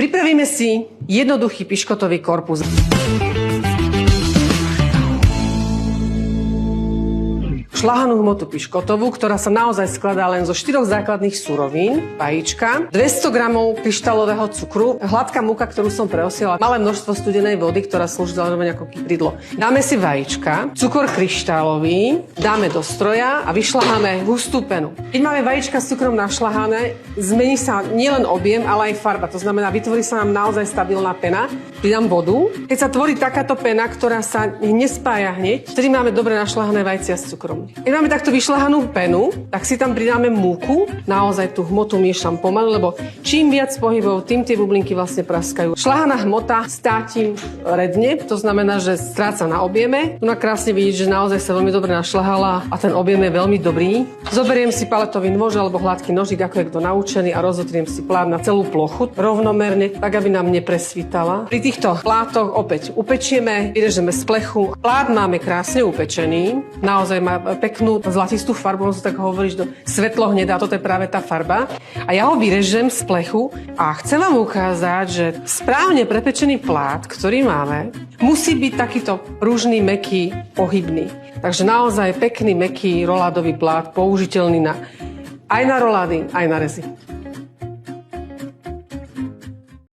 Pripravíme si jednoduchý piškotový korpus. Šľahanú hmotu piškotovú, ktorá sa naozaj skladá len zo 4 základných surovín, vajíčka, 200 gramov kryštálového cukru, hladká múka, ktorú som preosiela, malé množstvo studenej vody, ktorá slúži zároveň ako kypridlo. Dáme si vajíčka, cukor kryštálový, dáme do stroja a vyšľaháme hustú penu. Keď máme vajíčka s cukrom našľahané, zmení sa nielen objem, ale aj farba. To znamená, vytvorí sa nám naozaj stabilná pena. Pridám vodu. Keď sa tvorí takáto pena, ktorá sa nespája hneď, vtedy máme dobre našľahané vajcia s cukrom. Keď máme takto vyšľahanú penu, tak si tam pridáme múku. Naozaj tú hmotu miešam pomaly, lebo čím viac pohybov, tým tie bublinky vlastne praskajú. Šľahaná hmota státim redne, to znamená, že stráca na objeme. Tu na krásne vidieť, že naozaj sa veľmi dobre našľahala a ten objem je veľmi dobrý. Zoberiem si paletový nôž alebo hladký nožík, ako je kto naučený, a rozotriem si plát na celú plochu rovnomerne, tak aby nám nepresvítala. Pri týchto plátoch opäť upečieme, vyrežeme z plechu. Plát máme krásne upečený, naozaj má peknú zlatistú farbu, on sa tak hovorí, že svetlo hnedá, toto je práve tá farba. A ja ho vyrežem z plechu a chcem vám ukázať, že správne prepečený plát, ktorý máme, musí byť takýto pružný, mäkký, pohybný. Takže naozaj pekný, mäkký roládový plát, použiteľný aj na rolády, aj na rezy.